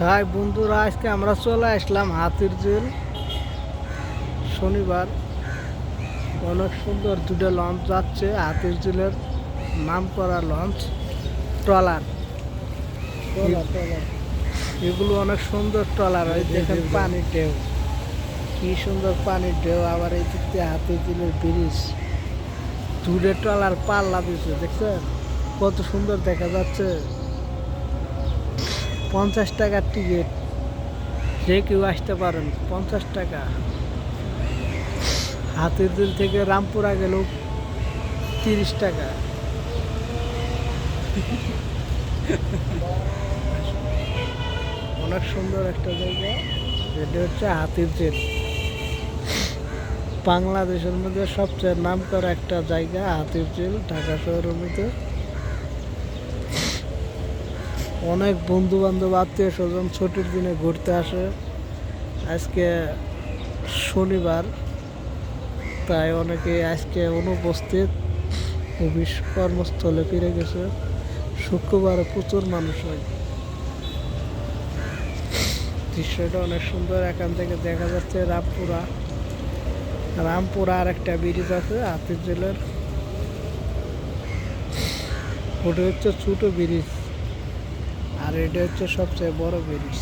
High বন্ধুরা, আজকে আমরা চলে আসলাম হাতির ঝিল। শনিবার অনেক সুন্দর দুটো লঞ্চ যাচ্ছে। হাতির ঝিলের নাম করা লঞ্চ, ট্রলার। এগুলো অনেক সুন্দর ট্রলার হয়। দেখেন পানির ঢেউ, কি সুন্দর পানির ঢেউ। আবার এই দিক দিয়ে হাতির ঝিলের ব্রিজ, দূরে ট্রলার পাল্লা দিচ্ছে, দেখছেন কত সুন্দর দেখা যাচ্ছে। 50 টাকার টিকিট, যে কেউ আসতে পারেন, 50 টাকা। হাতির ঝিল থেকে রামপুরা গেলেও 30 টাকা। অনেক সুন্দর একটা জায়গা। এটা হচ্ছে হাতির ঝিল, বাংলাদেশের মধ্যে সবচেয়ে নাম করা একটা জায়গা। হাতির ঝিল ঢাকা শহরের মধ্যে অনেক বন্ধু বান্ধব, আত্মীয় স্বজন ছুটির দিনে ঘুরতে আসে। আজকে শনিবার, তাই অনেকে আজকে অনুপস্থিত, অফিস কর্মস্থলে ফিরে গেছে। শুক্রবারে প্রচুর মানুষ হয়। দৃশ্যটা অনেক সুন্দর। এখান থেকে দেখা যাচ্ছে রামপুরা। রামপুরা আর একটা ব্রিজ আছে হাতির ঝিলের, ওটা হচ্ছে ছোট ব্রিজ, আর এটা হচ্ছে সবচেয়ে বড় ব্রিজ।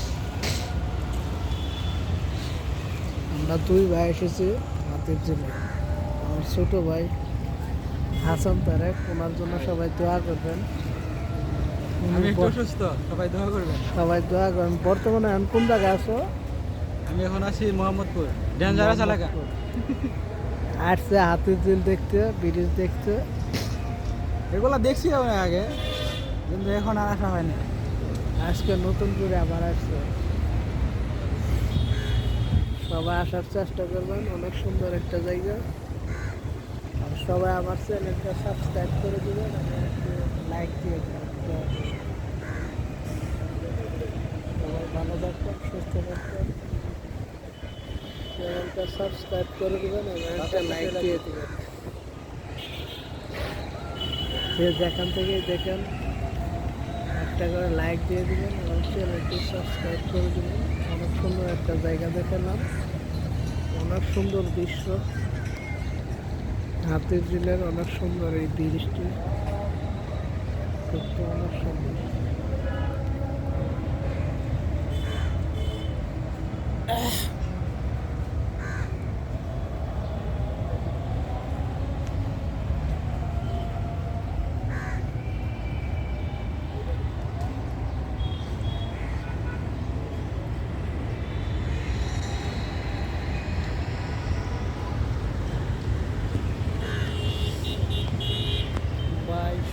আমরা দুই ভাই এসেছি হাতির ঝিলে। আমার ছোট ভাই হাসান তারেক, ওনার জন্য সবাই দোয়া করবেন। আমি একটু অসুস্থ, সবাই দোয়া করবেন। সবাই দোয়া করেন। বর্তমানে এখন কোন জায়গায় আছো? আমি এখন আছি মোহাম্মদপুর, ডেঞ্জারাস এলাকা। আসছে হাতির ঝিল দেখতে, ব্রিজ দেখতে। এগুলা দেখছি অনেক আগে, কিন্তু এখন আর আসা হয়নি। আজকে নতুন করে আবার আসছে। সবাই আসার চেষ্টা করবেন, অনেক সুন্দর একটা জায়গা। আর সবাই আমার চ্যানেলটা সাবস্ক্রাইব করে দেবেন, আমি একটু লাইক দিয়ে দেবেন। সবাই ভালো থাকবেন, সুস্থ থাকবেন। চ্যানেলটা সাবস্ক্রাইব করে দেবেন এবং একটা লাইক দিয়ে দেবেন। যে যেখান থেকেই দেখেন একটা করে লাইক দিয়ে দেবেন এবং চ্যানেলটি সাবস্ক্রাইব করে দেবেন। অনেক সুন্দর একটা জায়গা দেখালাম, অনেক সুন্দর দৃশ্য। হাতির ঝিলের অনেক সুন্দর এই ব্রিজটি, দেখতে অনেক সুন্দর।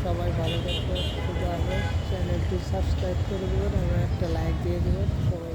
সবাই ভালো থাকবেন, শুধু আগে চ্যানেলটি সাবস্ক্রাইব করে দেবেন এবং একটা লাইক দিয়ে দেবেন। সবাই